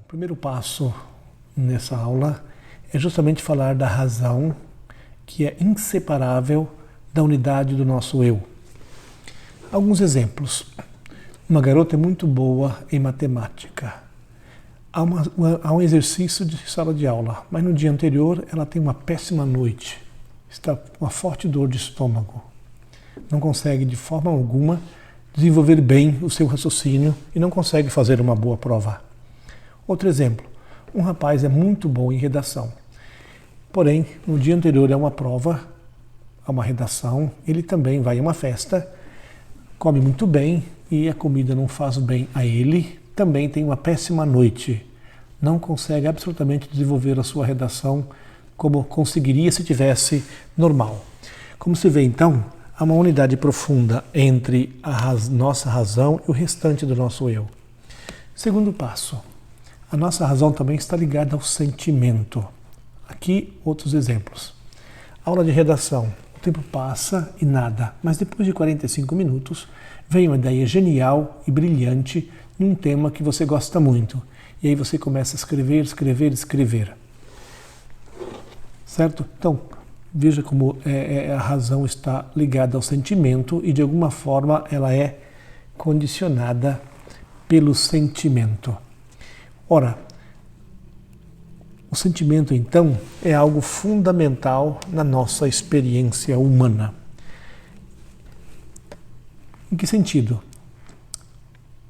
O primeiro passo nessa aula é justamente falar da razão que é inseparável da unidade do nosso eu. Alguns exemplos. Uma garota é muito boa em matemática. Há um exercício de sala de aula, mas no dia anterior ela tem uma péssima noite. Está com uma forte dor de estômago. Não consegue de forma alguma desenvolver bem o seu raciocínio e não consegue fazer uma boa prova. Outro exemplo. Um rapaz é muito bom em redação. Porém, no dia anterior a uma prova, a uma redação, ele também vai a uma festa, come muito bem e a comida não faz bem a ele, também tem uma péssima noite. Não consegue absolutamente desenvolver a sua redação como conseguiria se tivesse normal. Como se vê então, há uma unidade profunda entre a nossa razão e o restante do nosso eu. Segundo passo, a nossa razão também está ligada ao sentimento. Aqui outros exemplos. Aula de redação. O tempo passa e nada, mas depois de 45 minutos vem uma ideia genial e brilhante em um tema que você gosta muito. E aí você começa a escrever. Certo? Então, veja como a razão está ligada ao sentimento e de alguma forma ela é condicionada pelo sentimento. Ora, o sentimento então é algo fundamental na nossa experiência humana. Em que sentido?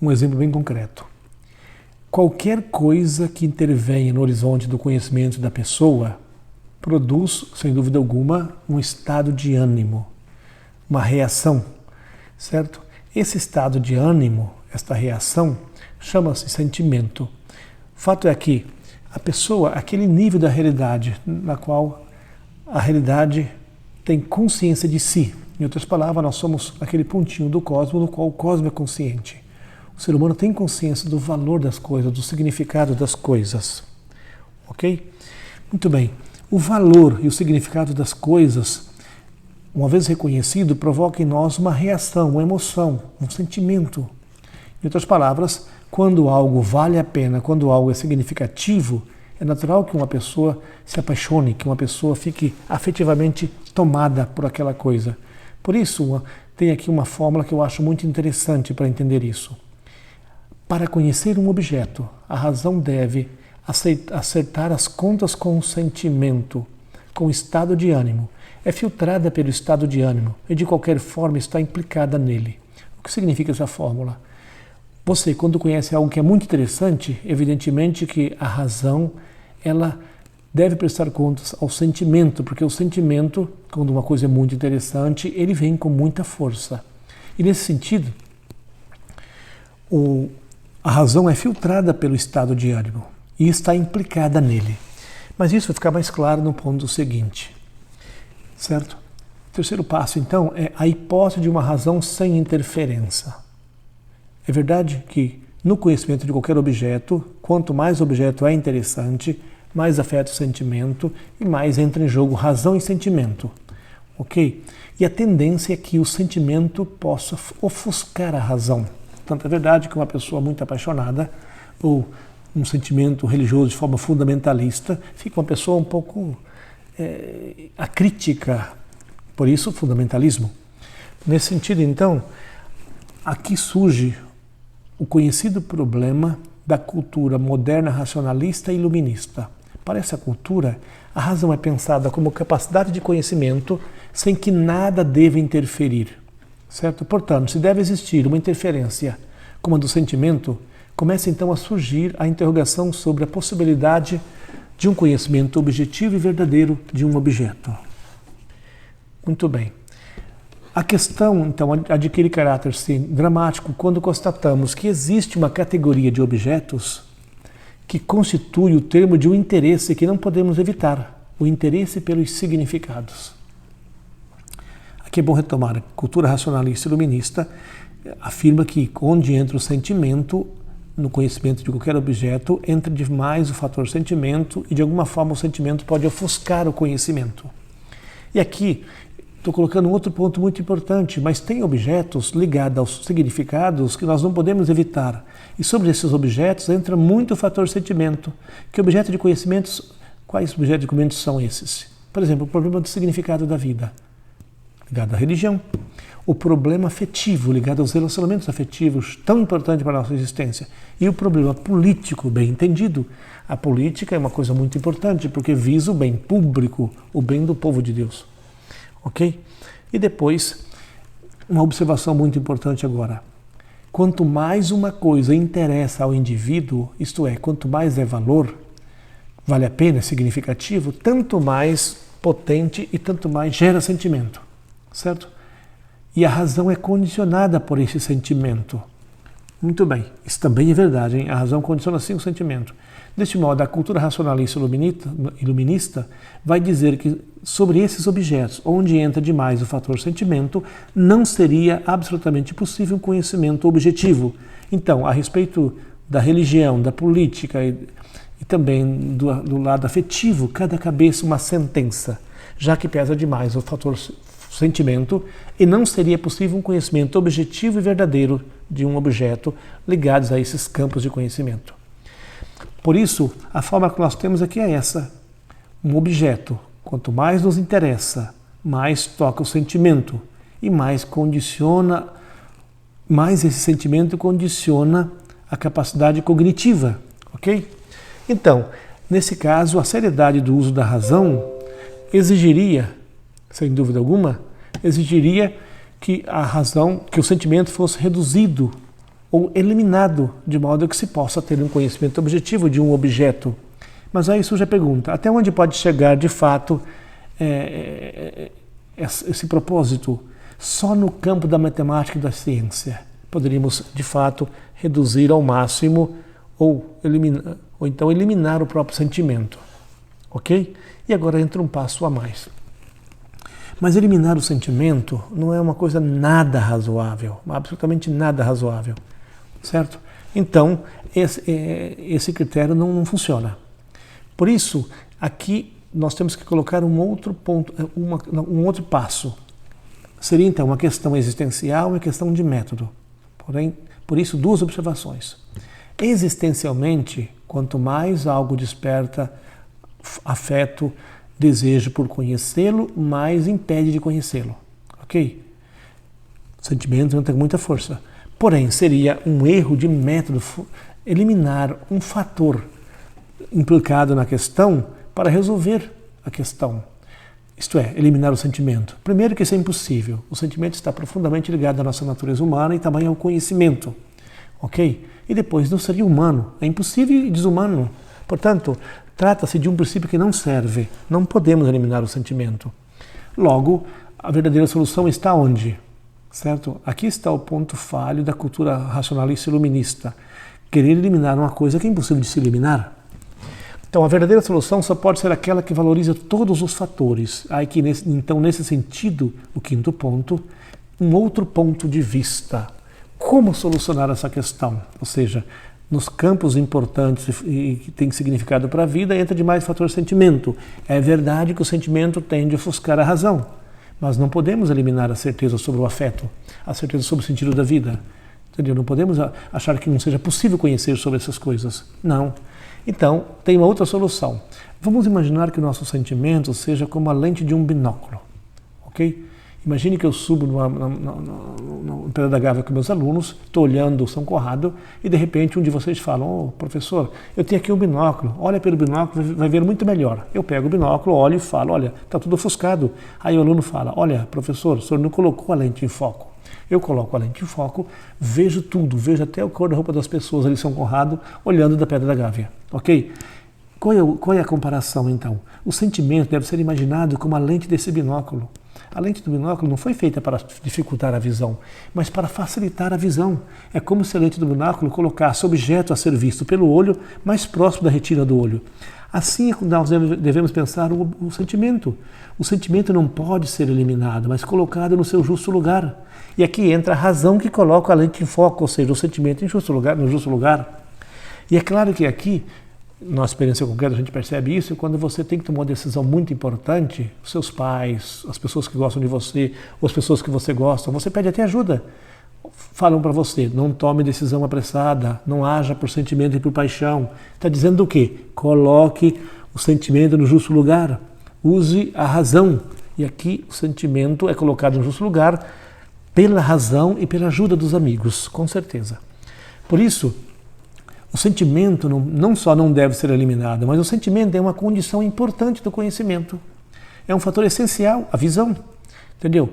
Um exemplo bem concreto. Qualquer coisa que intervenha no horizonte do conhecimento da pessoa produz, sem dúvida alguma, um estado de ânimo, uma reação, certo? Esse estado de ânimo, esta reação, chama-se sentimento. O fato é que a pessoa, aquele nível da realidade na qual a realidade tem consciência de si. Em outras palavras, nós somos aquele pontinho do cosmos no qual o cosmos é consciente. O ser humano tem consciência do valor das coisas, do significado das coisas. Ok? Muito bem. O valor e o significado das coisas, uma vez reconhecido, provoca em nós uma reação, uma emoção, um sentimento. Em outras palavras, quando algo vale a pena, quando algo é significativo, é natural que uma pessoa se apaixone, que uma pessoa fique afetivamente tomada por aquela coisa. Por isso, tem aqui uma fórmula que eu acho muito interessante para entender isso. Para conhecer um objeto, a razão deve acertar as contas com o sentimento, com o estado de ânimo. É filtrada pelo estado de ânimo e de qualquer forma está implicada nele. O que significa essa fórmula? Você, quando conhece algo que é muito interessante, evidentemente que a razão, ela deve prestar contas ao sentimento, porque o sentimento, quando uma coisa é muito interessante, ele vem com muita força. E nesse sentido, a razão é filtrada pelo estado de ânimo e está implicada nele. Mas isso vai ficar mais claro no ponto seguinte, certo? O terceiro passo, então, é a hipótese de uma razão sem interferência. É verdade que no conhecimento de qualquer objeto, quanto mais o objeto é interessante, mais afeta o sentimento e mais entra em jogo razão e sentimento. Ok? E a tendência é que o sentimento possa ofuscar a razão. Tanto é verdade que uma pessoa muito apaixonada ou um sentimento religioso de forma fundamentalista fica uma pessoa um pouco acrítica. Por isso, fundamentalismo. Nesse sentido, então, aqui surge o conhecido problema da cultura moderna, racionalista e iluminista. Para essa cultura, a razão é pensada como capacidade de conhecimento sem que nada deva interferir, certo? Portanto, se deve existir uma interferência como a do sentimento, começa então a surgir a interrogação sobre a possibilidade de um conhecimento objetivo e verdadeiro de um objeto. Muito bem. A questão, então, adquire caráter sim, dramático quando constatamos que existe uma categoria de objetos que constitui o termo de um interesse que não podemos evitar, o interesse pelos significados. Aqui é bom retomar. A cultura racionalista e iluminista afirma que onde entra o sentimento, no conhecimento de qualquer objeto, entra demais o fator sentimento e de alguma forma o sentimento pode ofuscar o conhecimento. E aqui estou colocando um outro ponto muito importante, mas tem objetos ligados aos significados que nós não podemos evitar. E sobre esses objetos entra muito o fator sentimento. Que objeto de conhecimentos, quais objetos de conhecimentos são esses? Por exemplo, o problema do significado da vida, ligado à religião. O problema afetivo, ligado aos relacionamentos afetivos, tão importante para a nossa existência. E o problema político, bem entendido. A política é uma coisa muito importante, porque visa o bem público, o bem do povo de Deus. Ok? E depois, uma observação muito importante agora. Quanto mais uma coisa interessa ao indivíduo, isto é, quanto mais é valor, vale a pena, é significativo, tanto mais potente e tanto mais gera sentimento. Certo? E a razão é condicionada por esse sentimento. Muito bem, isso também é verdade, hein? A razão condiciona sim o sentimento. Deste modo, a cultura racionalista iluminista vai dizer que sobre esses objetos, onde entra demais o fator sentimento, não seria absolutamente possível um conhecimento objetivo. Então, a respeito da religião, da política e também do lado afetivo, cada cabeça uma sentença, já que pesa demais o fator sentimento e não seria possível um conhecimento objetivo e verdadeiro de um objeto ligados a esses campos de conhecimento. Por isso, a forma que nós temos aqui é essa. Um objeto, quanto mais nos interessa, mais toca o sentimento e mais esse sentimento condiciona a capacidade cognitiva, ok? Então, nesse caso, a seriedade do uso da razão exigiria, sem dúvida alguma, que a razão, que o sentimento fosse reduzido ou eliminado, de modo que se possa ter um conhecimento objetivo de um objeto. Mas aí surge a pergunta, até onde pode chegar de fato esse propósito? Só no campo da matemática e da ciência poderíamos, de fato, reduzir ao máximo ou então eliminar o próprio sentimento. Ok? E agora entra um passo a mais. Mas eliminar o sentimento não é uma coisa nada razoável, absolutamente nada razoável. Certo? Então, esse critério não funciona. Por isso, aqui nós temos que colocar um outro ponto, um outro passo. Seria então uma questão existencial e uma questão de método. Porém, por isso, duas observações. Existencialmente, quanto mais algo desperta afeto, desejo por conhecê-lo, mais impede de conhecê-lo. Ok? O sentimento não tem muita força. Porém, seria um erro de método eliminar um fator implicado na questão para resolver a questão. Isto é, eliminar o sentimento. Primeiro que isso é impossível. O sentimento está profundamente ligado à nossa natureza humana e também ao conhecimento. Ok? E depois não seria humano. É impossível e desumano. Portanto, trata-se de um princípio que não serve. Não podemos eliminar o sentimento. Logo, a verdadeira solução está onde? Certo? Aqui está o ponto falho da cultura racionalista iluminista. Querer eliminar uma coisa que é impossível de se eliminar. Então, a verdadeira solução só pode ser aquela que valoriza todos os fatores. Aí que, então, nesse sentido, o quinto ponto, um outro ponto de vista. Como solucionar essa questão? Ou seja, nos campos importantes e que têm significado para a vida, entra demais o fator sentimento. É verdade que o sentimento tende a ofuscar a razão. Mas não podemos eliminar a certeza sobre o afeto, a certeza sobre o sentido da vida. Entendeu? Não podemos achar que não seja possível conhecer sobre essas coisas. Não. Então, tem uma outra solução. Vamos imaginar que o nosso sentimento seja como a lente de um binóculo. Ok? Imagine que eu subo no Pedra da Gávea com meus alunos, estou olhando São Conrado e de repente um de vocês fala: "Oh, professor, eu tenho aqui um binóculo, olha pelo binóculo, vai ver muito melhor." Eu pego o binóculo, olho e falo: "Olha, está tudo ofuscado." Aí o aluno fala: "Olha, professor, o senhor não colocou a lente em foco." Eu coloco a lente em foco, vejo tudo, vejo até a cor da roupa das pessoas ali em São Conrado, olhando da Pedra da Gávea. Ok? Qual é a comparação então? O sentimento deve ser imaginado como a lente desse binóculo. A lente do binóculo não foi feita para dificultar a visão, mas para facilitar a visão. É como se a lente do binóculo colocasse o objeto a ser visto pelo olho mais próximo da retina do olho. Assim é que nós devemos pensar o sentimento. O sentimento não pode ser eliminado, mas colocado no seu justo lugar. E aqui entra a razão que coloca a lente em foco, ou seja, o sentimento em justo lugar, no justo lugar. E é claro que aqui na experiência concreta a gente percebe isso, quando você tem que tomar uma decisão muito importante, os seus pais, as pessoas que gostam de você, ou as pessoas que você gosta, você pede até ajuda. Falam para você, não tome decisão apressada, não haja por sentimento e por paixão. Está dizendo o quê? Coloque o sentimento no justo lugar, use a razão. E aqui o sentimento é colocado no justo lugar pela razão e pela ajuda dos amigos, com certeza. Por isso, o sentimento não só não deve ser eliminado, mas o sentimento é uma condição importante do conhecimento. É um fator essencial, a visão, entendeu?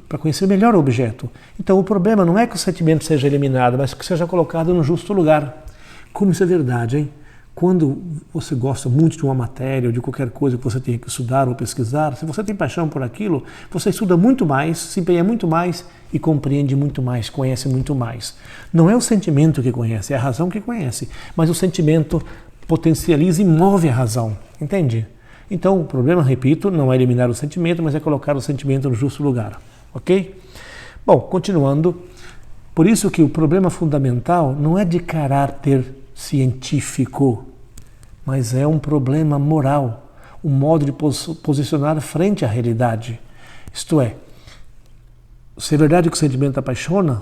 Para conhecer melhor o objeto. Então o problema não é que o sentimento seja eliminado, mas que seja colocado no justo lugar. Como isso é verdade, hein? Quando você gosta muito de uma matéria ou de qualquer coisa que você tenha que estudar ou pesquisar, se você tem paixão por aquilo, você estuda muito mais, se empenha muito mais e compreende muito mais, conhece muito mais. Não é o sentimento que conhece, é a razão que conhece, mas o sentimento potencializa e move a razão, entende? Então o problema, repito, não é eliminar o sentimento, mas é colocar o sentimento no justo lugar, ok? Bom, continuando, por isso que o problema fundamental não é de caráter científico, mas é um problema moral, um modo de posicionar frente à realidade. Isto é, se é verdade que o sentimento apaixona,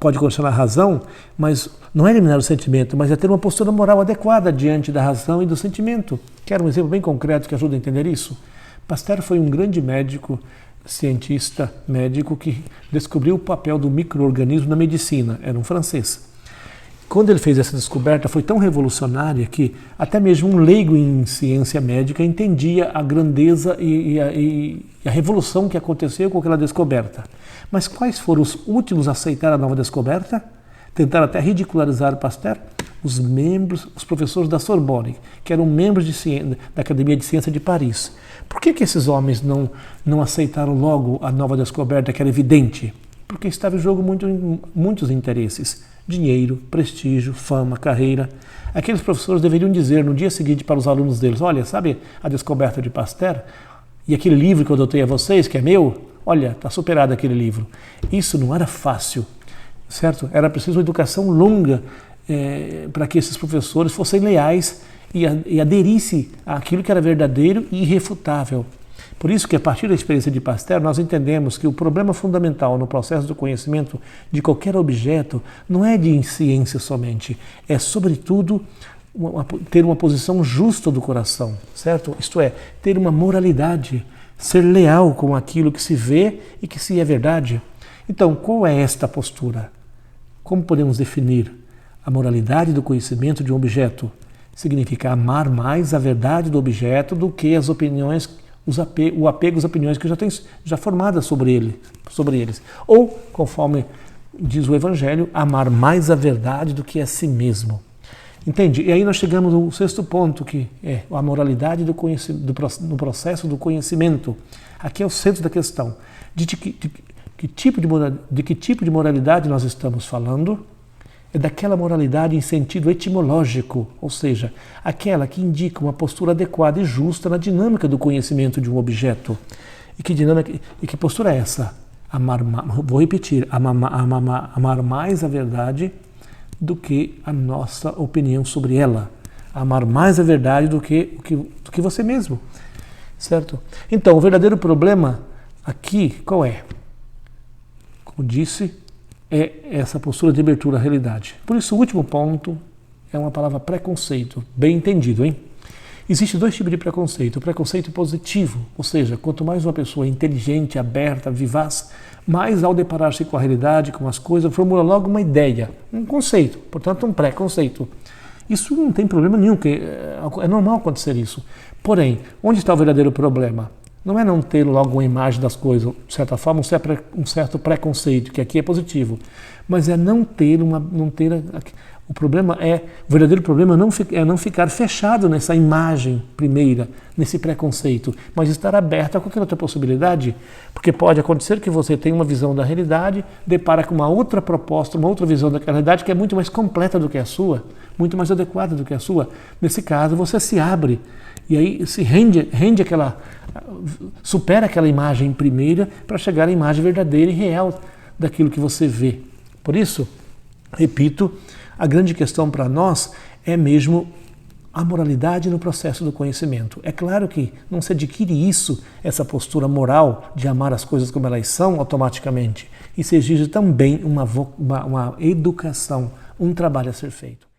pode condicionar a razão, mas não é eliminar o sentimento, mas é ter uma postura moral adequada diante da razão e do sentimento. Quero um exemplo bem concreto que ajude a entender isso? Pasteur foi um grande médico, cientista médico que descobriu o papel do micro-organismo na medicina, era um francês. Quando ele fez essa descoberta, foi tão revolucionária que até mesmo um leigo em ciência médica entendia a grandeza e a revolução que aconteceu com aquela descoberta. Mas quais foram os últimos a aceitar a nova descoberta? Tentaram até ridicularizar Pasteur? Os professores da Sorbonne, que eram membros da Academia de Ciência de Paris. Por que esses homens não aceitaram logo a nova descoberta, que era evidente? Porque estava em jogo muitos interesses. Dinheiro, prestígio, fama, carreira. Aqueles professores deveriam dizer no dia seguinte para os alunos deles: olha, sabe a descoberta de Pasteur? E aquele livro que eu adotei a vocês, que é meu? Olha, está superado aquele livro. Isso não era fácil, certo? Era preciso uma educação longa para que esses professores fossem leais e aderissem àquilo que era verdadeiro e irrefutável. Por isso que, a partir da experiência de Pasteur, nós entendemos que o problema fundamental no processo do conhecimento de qualquer objeto não é de ciência somente, é, sobretudo, ter uma posição justa do coração, certo? Isto é, ter uma moralidade, ser leal com aquilo que se vê e que se é verdade. Então, qual é esta postura? Como podemos definir a moralidade do conhecimento de um objeto? Significa amar mais a verdade do objeto do que as opiniões, o apego às opiniões que já formadas sobre eles. Ou, conforme diz o Evangelho, amar mais a verdade do que a si mesmo. Entende? E aí nós chegamos ao sexto ponto, que é a moralidade no processo do conhecimento. Aqui é o centro da questão. De que tipo de moralidade nós estamos falando? É daquela moralidade em sentido etimológico, ou seja, aquela que indica uma postura adequada e justa na dinâmica do conhecimento de um objeto. E que postura é essa? Vou repetir, amar mais a verdade do que a nossa opinião sobre ela. Amar mais a verdade do que você mesmo, certo? Então, o verdadeiro problema aqui, qual é? Como disse, é essa postura de abertura à realidade. Por isso, o último ponto é uma palavra preconceito, bem entendido, hein? Existem dois tipos de preconceito. O preconceito positivo, ou seja, quanto mais uma pessoa é inteligente, aberta, vivaz, mais ao deparar-se com a realidade, com as coisas, formula logo uma ideia, um conceito, portanto um preconceito. Isso não tem problema nenhum, porque é normal acontecer isso. Porém, onde está o verdadeiro problema? Não é não ter logo uma imagem das coisas, de certa forma, um certo preconceito, que aqui é positivo, mas é o verdadeiro problema é não ficar fechado nessa imagem primeira, nesse preconceito, mas estar aberto a qualquer outra possibilidade, porque pode acontecer que você tenha uma visão da realidade, depara com uma outra proposta, uma outra visão da realidade que é muito mais completa do que a sua, muito mais adequada do que a sua. Nesse caso, você se abre e aí se supera aquela imagem primeira para chegar à imagem verdadeira e real daquilo que você vê. Por isso, repito, a grande questão para nós é mesmo a moralidade no processo do conhecimento. É claro que não se adquire isso, essa postura moral de amar as coisas como elas são automaticamente. Isso exige também uma educação, um trabalho a ser feito.